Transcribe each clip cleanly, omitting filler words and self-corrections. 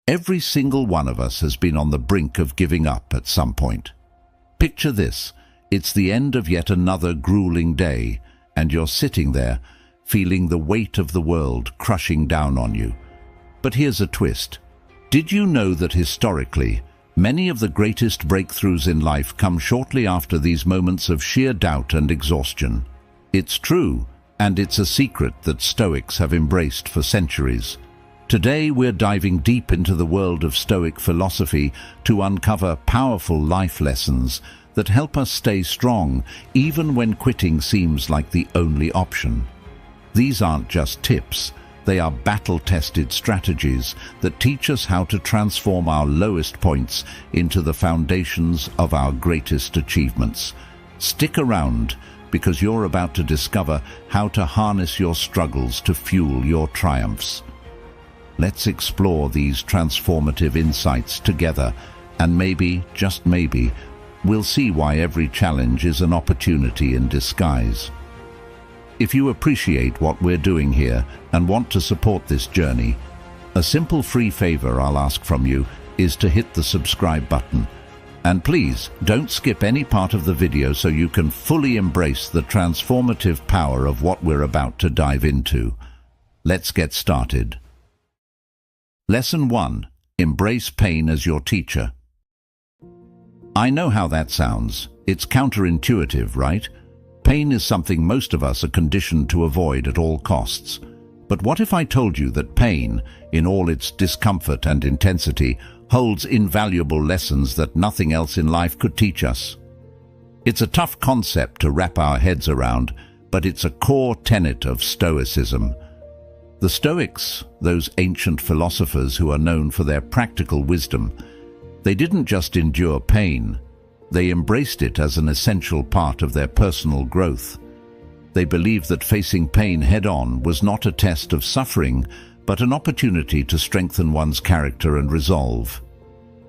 Every single one of us has been on the brink of giving up at some point. Picture this. It's the end of yet another grueling day, and you're sitting there, feeling the weight of the world crushing down on you. But here's a twist. Did you know that historically, many of the greatest breakthroughs in life come shortly after these moments of sheer doubt and exhaustion? It's true, and it's a secret that Stoics have embraced for centuries. Today we're diving deep into the world of Stoic philosophy to uncover powerful life lessons that help us stay strong even when quitting seems like the only option. These aren't just tips, they are battle-tested strategies that teach us how to transform our lowest points into the foundations of our greatest achievements. Stick around, because you're about to discover how to harness your struggles to fuel your triumphs. Let's explore these transformative insights together, and maybe, just maybe, we'll see why every challenge is an opportunity in disguise. If you appreciate what we're doing here and want to support this journey, a simple free favor I'll ask from you is to hit the subscribe button. And please, don't skip any part of the video so you can fully embrace the transformative power of what we're about to dive into. Let's get started. Lesson 1. Embrace pain as your teacher. I know how that sounds. It's counterintuitive, right? Pain is something most of us are conditioned to avoid at all costs. But what if I told you that pain, in all its discomfort and intensity, holds invaluable lessons that nothing else in life could teach us? It's a tough concept to wrap our heads around, but it's a core tenet of Stoicism. The Stoics, those ancient philosophers who are known for their practical wisdom, they didn't just endure pain, they embraced it as an essential part of their personal growth. They believed that facing pain head-on was not a test of suffering, but an opportunity to strengthen one's character and resolve.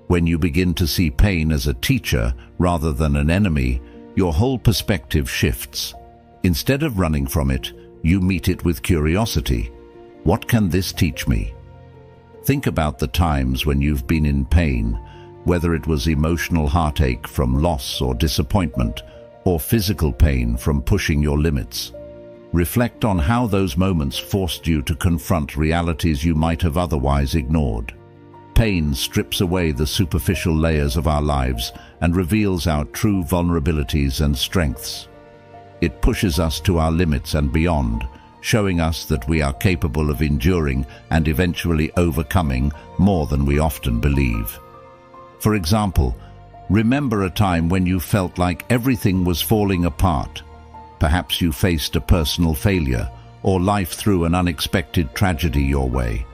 When you begin to see pain as a teacher rather than an enemy, your whole perspective shifts. Instead of running from it, you meet it with curiosity. What can this teach me? Think about the times when you've been in pain, whether it was emotional heartache from loss or disappointment, or physical pain from pushing your limits. Reflect on how those moments forced you to confront realities you might have otherwise ignored. Pain strips away the superficial layers of our lives and reveals our true vulnerabilities and strengths. It pushes us to our limits and beyond, showing us that we are capable of enduring and eventually overcoming more than we often believe. For example, remember a time when you felt like everything was falling apart. Perhaps you faced a personal failure, or life threw an unexpected tragedy your way.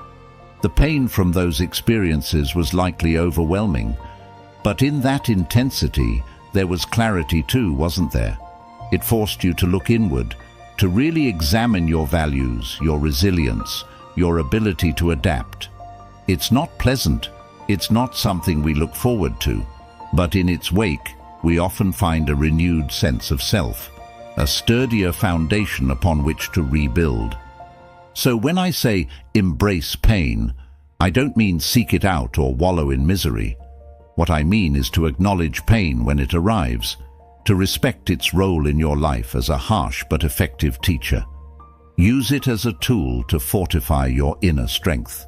The pain from those experiences was likely overwhelming, but in that intensity, there was clarity too, wasn't there? It forced you to look inward, to really examine your values, your resilience, your ability to adapt. It's not pleasant, it's not something we look forward to, but in its wake, we often find a renewed sense of self, a sturdier foundation upon which to rebuild. So when I say embrace pain, I don't mean seek it out or wallow in misery. What I mean is to acknowledge pain when it arrives, to respect its role in your life as a harsh but effective teacher. Use it as a tool to fortify your inner strength.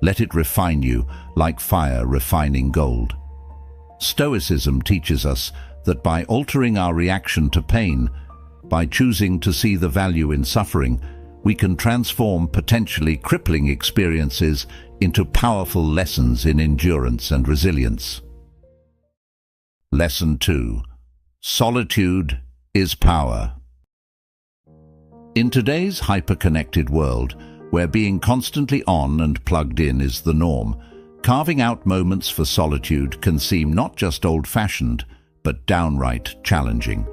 Let it refine you like fire refining gold. Stoicism teaches us that by altering our reaction to pain, by choosing to see the value in suffering, we can transform potentially crippling experiences into powerful lessons in endurance and resilience. Lesson 2. Solitude is power. In today's hyper-connected world, where being constantly on and plugged in is the norm, carving out moments for solitude can seem not just old-fashioned, but downright challenging.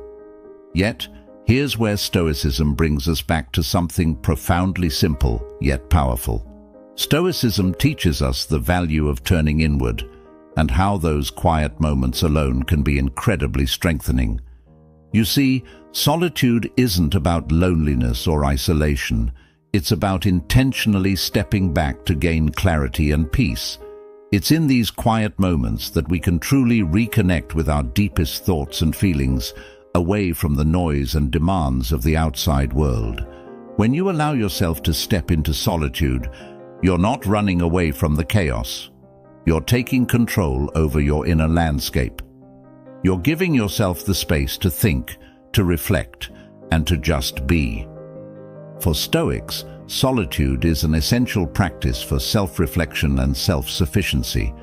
Yet, here's where Stoicism brings us back to something profoundly simple, yet powerful. Stoicism teaches us the value of turning inward, and how those quiet moments alone can be incredibly strengthening. You see, solitude isn't about loneliness or isolation. It's about intentionally stepping back to gain clarity and peace. It's in these quiet moments that we can truly reconnect with our deepest thoughts and feelings, away from the noise and demands of the outside world. When you allow yourself to step into solitude, you're not running away from the chaos. You're taking control over your inner landscape. You're giving yourself the space to think, to reflect, and to just be. For Stoics, solitude is an essential practice for self-reflection and self-sufficiency.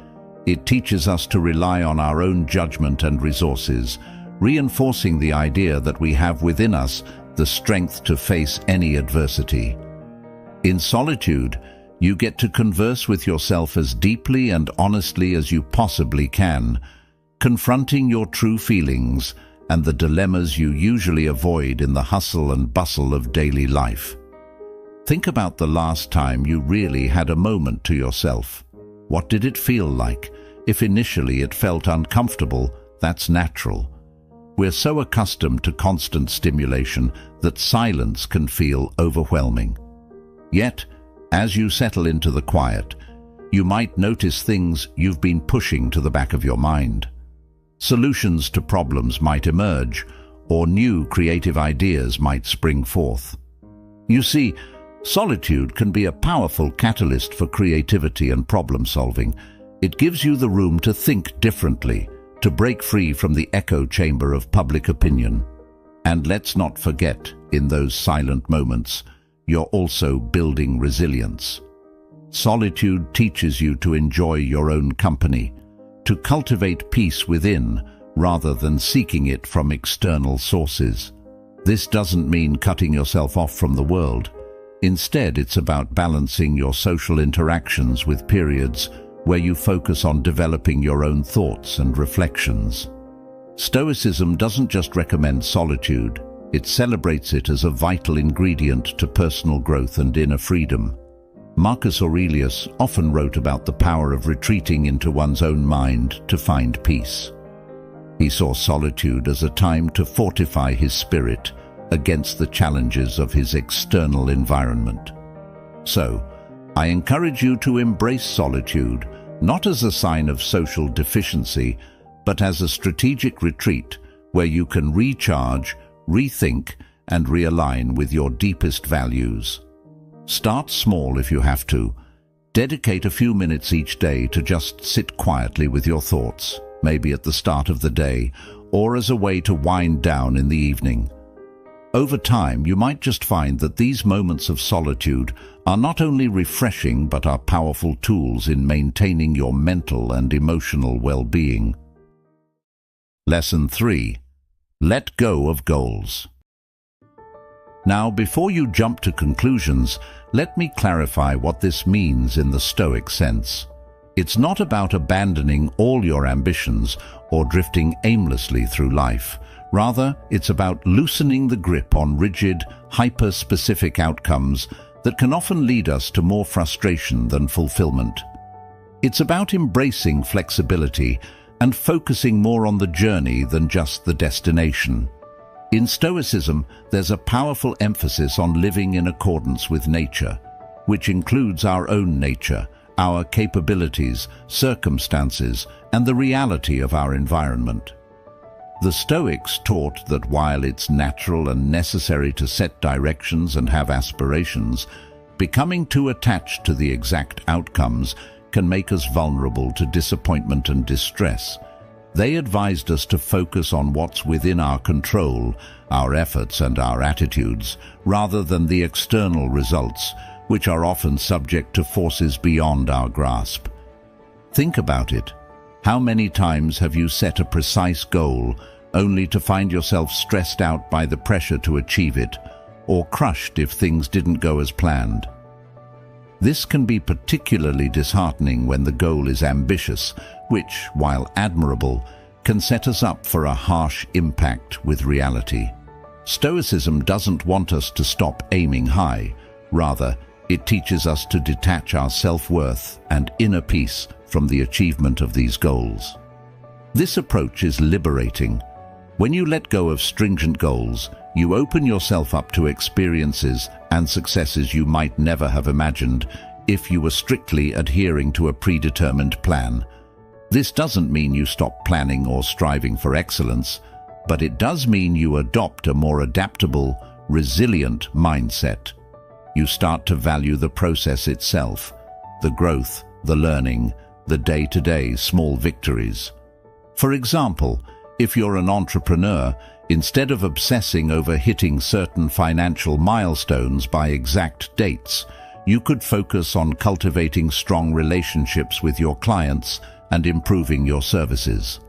It teaches us to rely on our own judgment and resources, reinforcing the idea that we have within us the strength to face any adversity. In solitude, you get to converse with yourself as deeply and honestly as you possibly can, confronting your true feelings and the dilemmas you usually avoid in the hustle and bustle of daily life. Think about the last time you really had a moment to yourself. What did it feel like? If initially it felt uncomfortable, that's natural. We're so accustomed to constant stimulation that silence can feel overwhelming. Yet, as you settle into the quiet, you might notice things you've been pushing to the back of your mind. Solutions to problems might emerge, or new creative ideas might spring forth. You see, solitude can be a powerful catalyst for creativity and problem solving. It gives you the room to think differently, to break free from the echo chamber of public opinion. And let's not forget, in those silent moments, you're also building resilience. Solitude teaches you to enjoy your own company, to cultivate peace within rather than seeking it from external sources. This doesn't mean cutting yourself off from the world. Instead, it's about balancing your social interactions with periods where you focus on developing your own thoughts and reflections. Stoicism doesn't just recommend solitude, it celebrates it as a vital ingredient to personal growth and inner freedom. Marcus Aurelius often wrote about the power of retreating into one's own mind to find peace. He saw solitude as a time to fortify his spirit against the challenges of his external environment. So, I encourage you to embrace solitude, not as a sign of social deficiency, but as a strategic retreat where you can recharge, rethink, and realign with your deepest values. Start small if you have to. Dedicate a few minutes each day to just sit quietly with your thoughts, maybe at the start of the day, or as a way to wind down in the evening. Over time, you might just find that these moments of solitude are not only refreshing but are powerful tools in maintaining your mental and emotional well-being. Lesson 3. Let go of goals. Now, before you jump to conclusions, let me clarify what this means in the Stoic sense. It's not about abandoning all your ambitions or drifting aimlessly through life. Rather, it's about loosening the grip on rigid, hyper-specific outcomes that can often lead us to more frustration than fulfillment. It's about embracing flexibility and focusing more on the journey than just the destination. In Stoicism, there's a powerful emphasis on living in accordance with nature, which includes our own nature, our capabilities, circumstances, and the reality of our environment. The Stoics taught that while it's natural and necessary to set directions and have aspirations, becoming too attached to the exact outcomes can make us vulnerable to disappointment and distress. They advised us to focus on what's within our control, our efforts and our attitudes, rather than the external results, which are often subject to forces beyond our grasp. Think about it. How many times have you set a precise goal only to find yourself stressed out by the pressure to achieve it, or crushed if things didn't go as planned? This can be particularly disheartening when the goal is ambitious, which, while admirable, can set us up for a harsh impact with reality. Stoicism doesn't want us to stop aiming high. Rather, it teaches us to detach our self-worth and inner peace from the achievement of these goals. This approach is liberating. When you let go of stringent goals, you open yourself up to experiences and successes you might never have imagined if you were strictly adhering to a predetermined plan. This doesn't mean you stop planning or striving for excellence, but it does mean you adopt a more adaptable, resilient mindset. You start to value the process itself, the growth, the learning, the day-to-day small victories. For example, if you're an entrepreneur, instead of obsessing over hitting certain financial milestones by exact dates, you could focus on cultivating strong relationships with your clients and improving your services.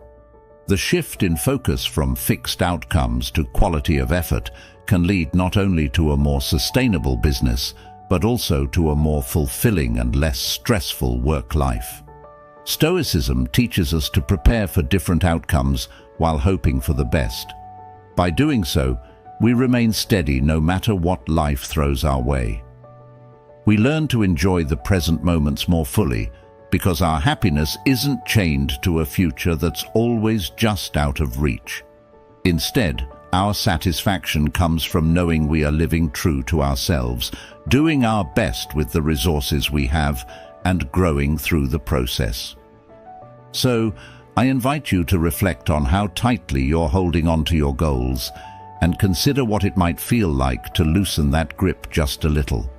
The shift in focus from fixed outcomes to quality of effort can lead not only to a more sustainable business, but also to a more fulfilling and less stressful work life. Stoicism teaches us to prepare for different outcomes while hoping for the best. By doing so, we remain steady no matter what life throws our way. We learn to enjoy the present moments more fully because our happiness isn't chained to a future that's always just out of reach. Instead, our satisfaction comes from knowing we are living true to ourselves, doing our best with the resources we have, and growing through the process. So, I invite you to reflect on how tightly you're holding on to your goals and consider what it might feel like to loosen that grip just a little.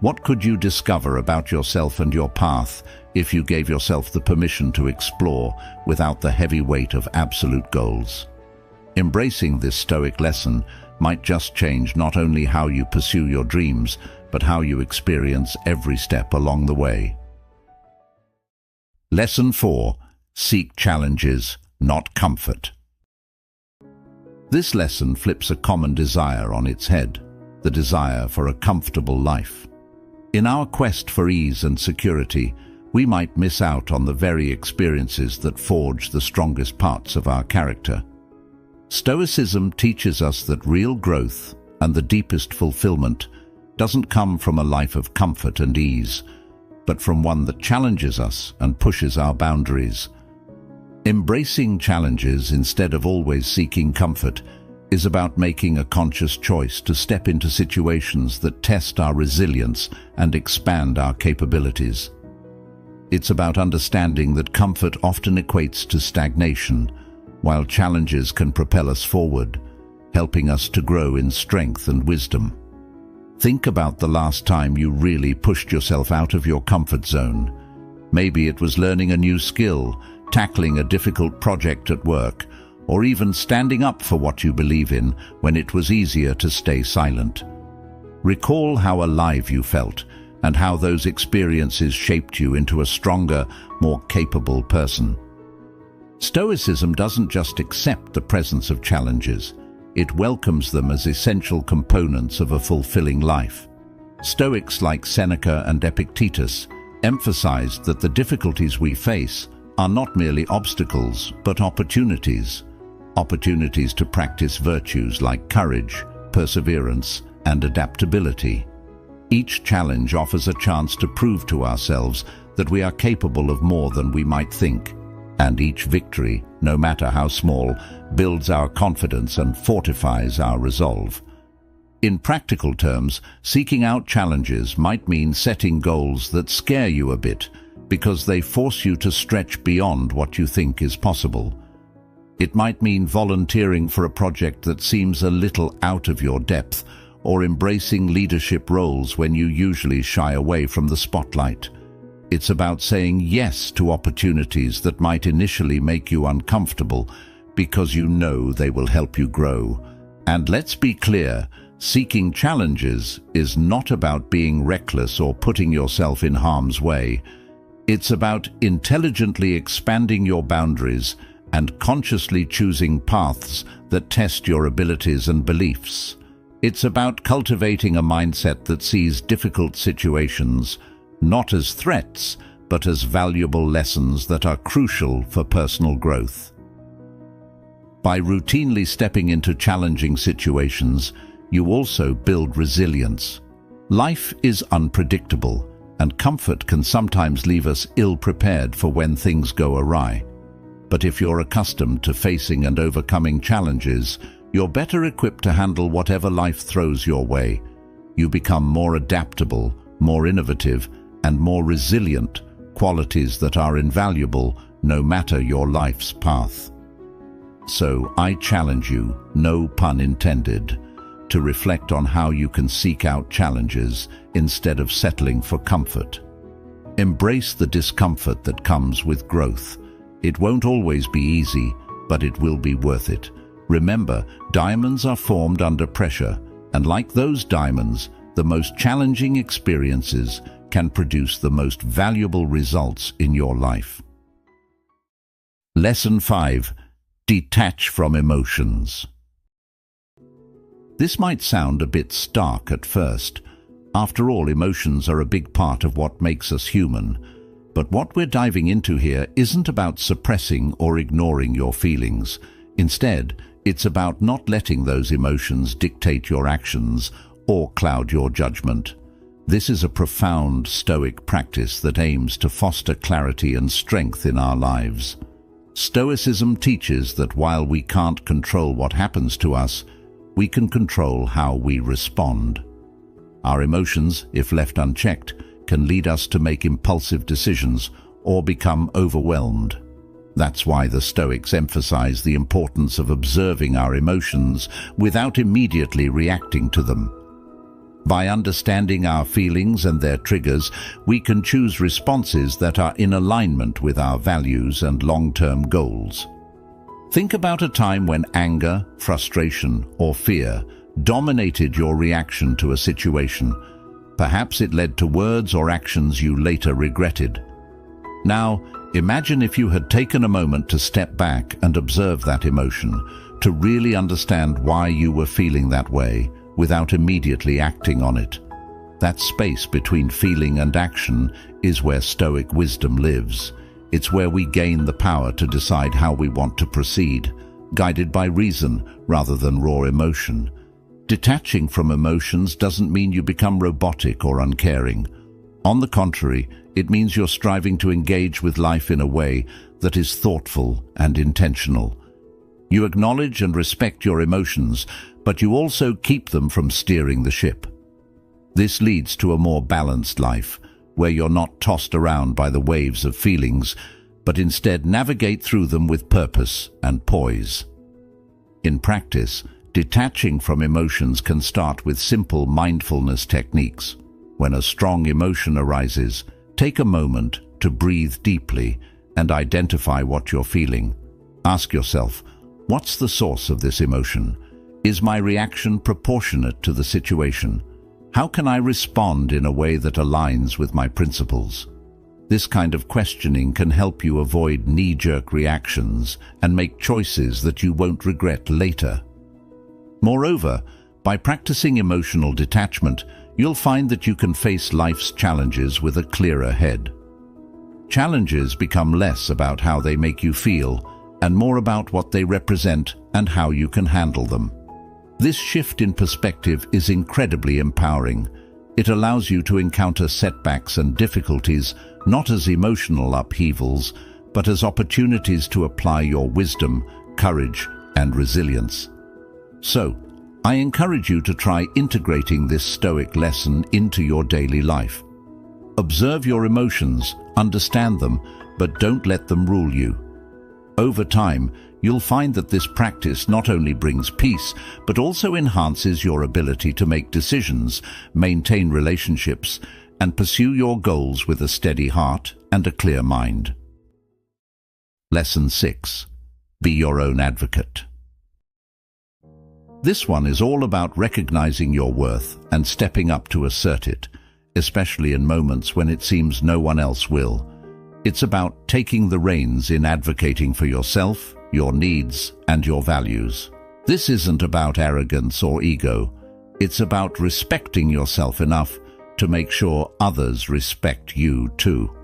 What could you discover about yourself and your path if you gave yourself the permission to explore without the heavy weight of absolute goals? Embracing this Stoic lesson might just change not only how you pursue your dreams, but how you experience every step along the way. Lesson 4. Seek challenges, not comfort. This lesson flips a common desire on its head, the desire for a comfortable life. In our quest for ease and security, we might miss out on the very experiences that forge the strongest parts of our character. Stoicism teaches us that real growth and the deepest fulfillment doesn't come from a life of comfort and ease, but from one that challenges us and pushes our boundaries. Embracing challenges instead of always seeking comfort is about making a conscious choice to step into situations that test our resilience and expand our capabilities. It's about understanding that comfort often equates to stagnation, while challenges can propel us forward, helping us to grow in strength and wisdom. Think about the last time you really pushed yourself out of your comfort zone. Maybe it was learning a new skill, tackling a difficult project at work, or even standing up for what you believe in when it was easier to stay silent. Recall how alive you felt and how those experiences shaped you into a stronger, more capable person. Stoicism doesn't just accept the presence of challenges, it welcomes them as essential components of a fulfilling life. Stoics like Seneca and Epictetus emphasized that the difficulties we face are not merely obstacles, but opportunities to practice virtues like courage, perseverance, and adaptability. Each challenge offers a chance to prove to ourselves that we are capable of more than we might think, and each victory, no matter how small, builds our confidence and fortifies our resolve. In practical terms, seeking out challenges might mean setting goals that scare you a bit, because they force you to stretch beyond what you think is possible. It might mean volunteering for a project that seems a little out of your depth, or embracing leadership roles when you usually shy away from the spotlight. It's about saying yes to opportunities that might initially make you uncomfortable because you know they will help you grow. And let's be clear, seeking challenges is not about being reckless or putting yourself in harm's way. It's about intelligently expanding your boundaries and consciously choosing paths that test your abilities and beliefs. It's about cultivating a mindset that sees difficult situations not as threats, but as valuable lessons that are crucial for personal growth. By routinely stepping into challenging situations, you also build resilience. Life is unpredictable, and comfort can sometimes leave us ill-prepared for when things go awry. But if you're accustomed to facing and overcoming challenges, you're better equipped to handle whatever life throws your way. You become more adaptable, more innovative, and more resilient, qualities that are invaluable no matter your life's path. So I challenge you, no pun intended, to reflect on how you can seek out challenges instead of settling for comfort. Embrace the discomfort that comes with growth. It won't always be easy, but it will be worth it. Remember, diamonds are formed under pressure, and like those diamonds, the most challenging experiences can produce the most valuable results in your life. Lesson 5. Detach from emotions. This might sound a bit stark at first. After all, emotions are a big part of what makes us human. But what we're diving into here isn't about suppressing or ignoring your feelings. Instead, it's about not letting those emotions dictate your actions or cloud your judgment. This is a profound Stoic practice that aims to foster clarity and strength in our lives. Stoicism teaches that while we can't control what happens to us, we can control how we respond. Our emotions, if left unchecked, can lead us to make impulsive decisions or become overwhelmed. That's why the Stoics emphasize the importance of observing our emotions without immediately reacting to them. By understanding our feelings and their triggers, we can choose responses that are in alignment with our values and long-term goals. Think about a time when anger, frustration, or fear dominated your reaction to a situation. Perhaps it led to words or actions you later regretted. Now, imagine if you had taken a moment to step back and observe that emotion, to really understand why you were feeling that way, without immediately acting on it. That space between feeling and action is where Stoic wisdom lives. It's where we gain the power to decide how we want to proceed, guided by reason rather than raw emotion. Detaching from emotions doesn't mean you become robotic or uncaring. On the contrary, it means you're striving to engage with life in a way that is thoughtful and intentional. You acknowledge and respect your emotions, but you also keep them from steering the ship. This leads to a more balanced life, where you're not tossed around by the waves of feelings, but instead navigate through them with purpose and poise. In practice, detaching from emotions can start with simple mindfulness techniques. When a strong emotion arises, take a moment to breathe deeply and identify what you're feeling. Ask yourself, what's the source of this emotion? Is my reaction proportionate to the situation? How can I respond in a way that aligns with my principles? This kind of questioning can help you avoid knee-jerk reactions and make choices that you won't regret later. Moreover, by practicing emotional detachment, you'll find that you can face life's challenges with a clearer head. Challenges become less about how they make you feel and more about what they represent and how you can handle them. This shift in perspective is incredibly empowering. It allows you to encounter setbacks and difficulties not as emotional upheavals, but as opportunities to apply your wisdom, courage, and resilience. So, I encourage you to try integrating this Stoic lesson into your daily life. Observe your emotions, understand them, but don't let them rule you. Over time, you'll find that this practice not only brings peace, but also enhances your ability to make decisions, maintain relationships, and pursue your goals with a steady heart and a clear mind. Lesson 6. Be your own advocate. This one is all about recognizing your worth and stepping up to assert it, especially in moments when it seems no one else will. It's about taking the reins in advocating for yourself, your needs, and your values. This isn't about arrogance or ego. It's about respecting yourself enough to make sure others respect you too.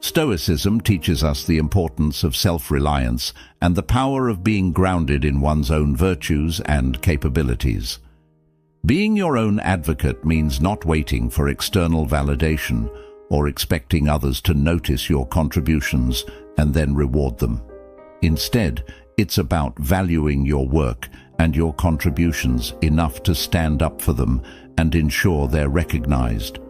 Stoicism teaches us the importance of self-reliance and the power of being grounded in one's own virtues and capabilities. Being your own advocate means not waiting for external validation or expecting others to notice your contributions and then reward them. Instead, it's about valuing your work and your contributions enough to stand up for them and ensure they're recognized.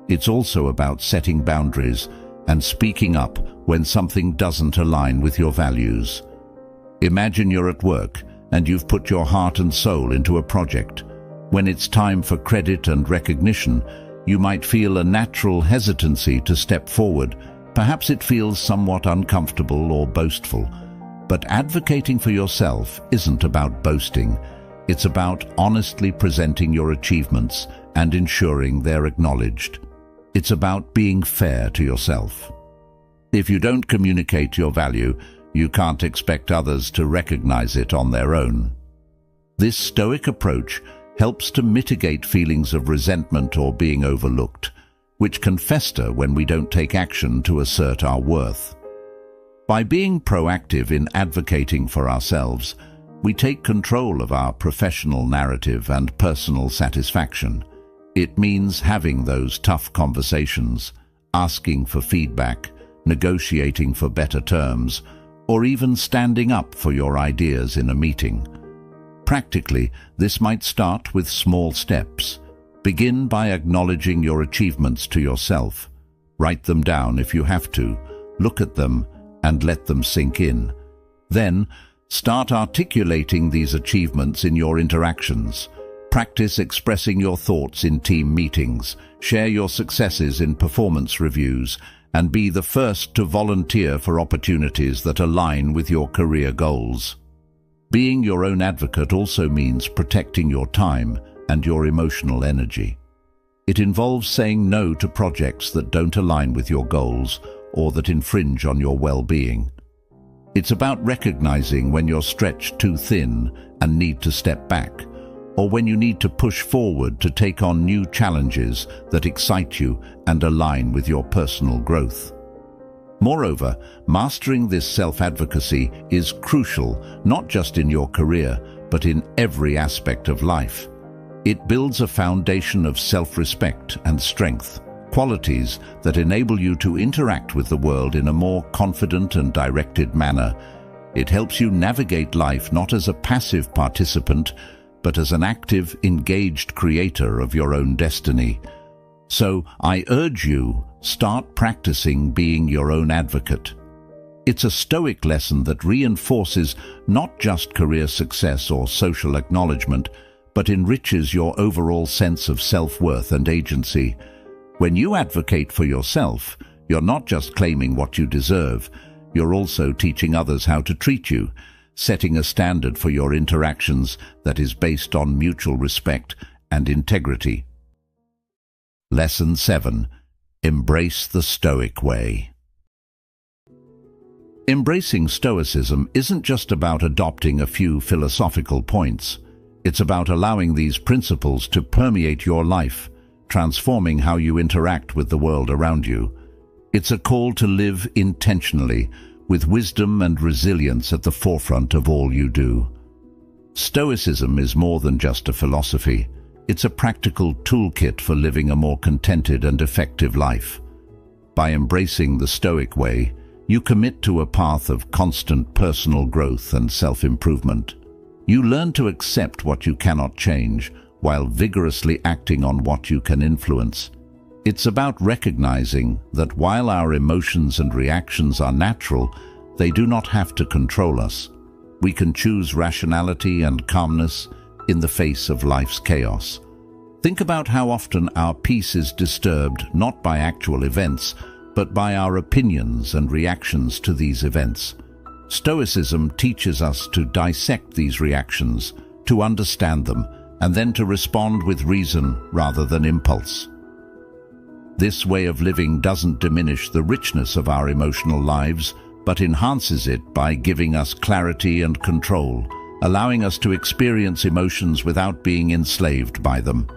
It's also about setting boundaries and speaking up when something doesn't align with your values. Imagine you're at work and you've put your heart and soul into a project. When it's time for credit and recognition, you might feel a natural hesitancy to step forward. Perhaps it feels somewhat uncomfortable or boastful. But advocating for yourself isn't about boasting. It's about honestly presenting your achievements and ensuring they're acknowledged. It's about being fair to yourself. If you don't communicate your value, you can't expect others to recognize it on their own. This Stoic approach helps to mitigate feelings of resentment or being overlooked, which can fester when we don't take action to assert our worth. By being proactive in advocating for ourselves, we take control of our professional narrative and personal satisfaction. It means having those tough conversations, asking for feedback, negotiating for better terms, or even standing up for your ideas in a meeting. Practically, this might start with small steps. Begin by acknowledging your achievements to yourself. Write them down if you have to, look at them, and let them sink in. Then, start articulating these achievements in your interactions. Practice expressing your thoughts in team meetings, share your successes in performance reviews, and be the first to volunteer for opportunities that align with your career goals. Being your own advocate also means protecting your time and your emotional energy. It involves saying no to projects that don't align with your goals or that infringe on your well-being. It's about recognizing when you're stretched too thin and need to step back, or when you need to push forward to take on new challenges that excite you and align with your personal growth. Moreover, mastering this self-advocacy is crucial not just in your career, but in every aspect of life. It builds a foundation of self-respect and strength, qualities that enable you to interact with the world in a more confident and directed manner. It helps you navigate life not as a passive participant, but as an active, engaged creator of your own destiny. So I urge you, start practicing being your own advocate. It's a Stoic lesson that reinforces not just career success or social acknowledgement, but enriches your overall sense of self-worth and agency. When you advocate for yourself, you're not just claiming what you deserve, you're also teaching others how to treat you, setting a standard for your interactions that is based on mutual respect and integrity. Lesson 7. Embrace the Stoic way. Embracing Stoicism isn't just about adopting a few philosophical points. It's about allowing these principles to permeate your life, transforming how you interact with the world around you. It's a call to live intentionally, with wisdom and resilience at the forefront of all you do. Stoicism is more than just a philosophy. It's a practical toolkit for living a more contented and effective life. By embracing the Stoic way, you commit to a path of constant personal growth and self-improvement. You learn to accept what you cannot change, while vigorously acting on what you can influence. It's about recognizing that while our emotions and reactions are natural, they do not have to control us. We can choose rationality and calmness in the face of life's chaos. Think about how often our peace is disturbed not by actual events, but by our opinions and reactions to these events. Stoicism teaches us to dissect these reactions, to understand them, and then to respond with reason rather than impulse. This way of living doesn't diminish the richness of our emotional lives, but enhances it by giving us clarity and control, allowing us to experience emotions without being enslaved by them.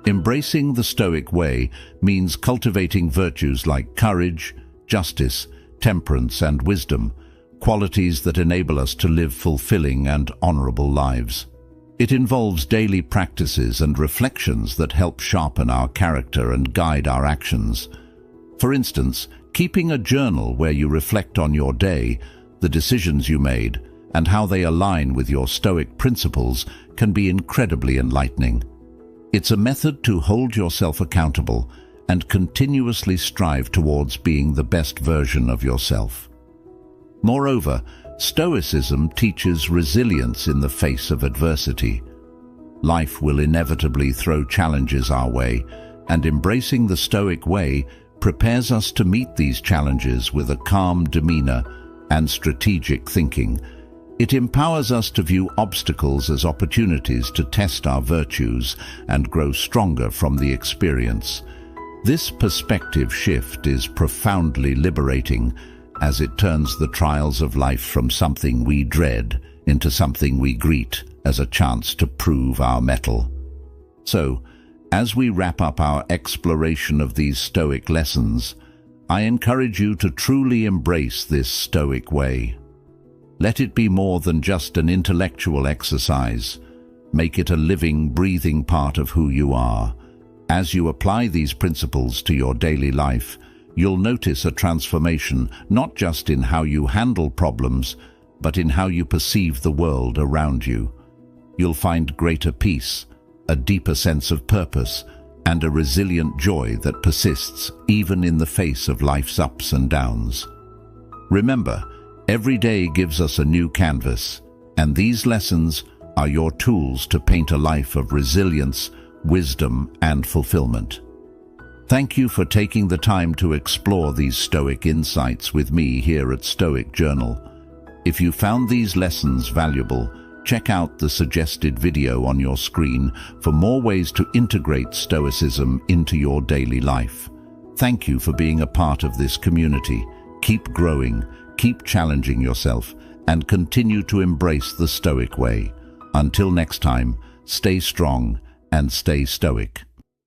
Embracing the Stoic way means cultivating virtues like courage, justice, temperance, and wisdom, qualities that enable us to live fulfilling and honorable lives. It involves daily practices and reflections that help sharpen our character and guide our actions. For instance, keeping a journal where you reflect on your day, the decisions you made, and how they align with your Stoic principles can be incredibly enlightening. It's a method to hold yourself accountable and continuously strive towards being the best version of yourself. Moreover, Stoicism teaches resilience in the face of adversity. Life will inevitably throw challenges our way, and embracing the Stoic way prepares us to meet these challenges with a calm demeanor and strategic thinking. It empowers us to view obstacles as opportunities to test our virtues and grow stronger from the experience. This perspective shift is profoundly liberating, as it turns the trials of life from something we dread into something we greet as a chance to prove our mettle. So, as we wrap up our exploration of these Stoic lessons, I encourage you to truly embrace this Stoic way. Let it be more than just an intellectual exercise. Make it a living, breathing part of who you are. As you apply these principles to your daily life, you'll notice a transformation not just in how you handle problems, but in how you perceive the world around you. You'll find greater peace, a deeper sense of purpose, and a resilient joy that persists even in the face of life's ups and downs. Remember, every day gives us a new canvas, and these lessons are your tools to paint a life of resilience, wisdom, and fulfillment. Thank you for taking the time to explore these Stoic insights with me here at Stoic Journal. If you found these lessons valuable, check out the suggested video on your screen for more ways to integrate Stoicism into your daily life. Thank you for being a part of this community. Keep growing, keep challenging yourself, and continue to embrace the Stoic way. Until next time, stay strong and stay Stoic.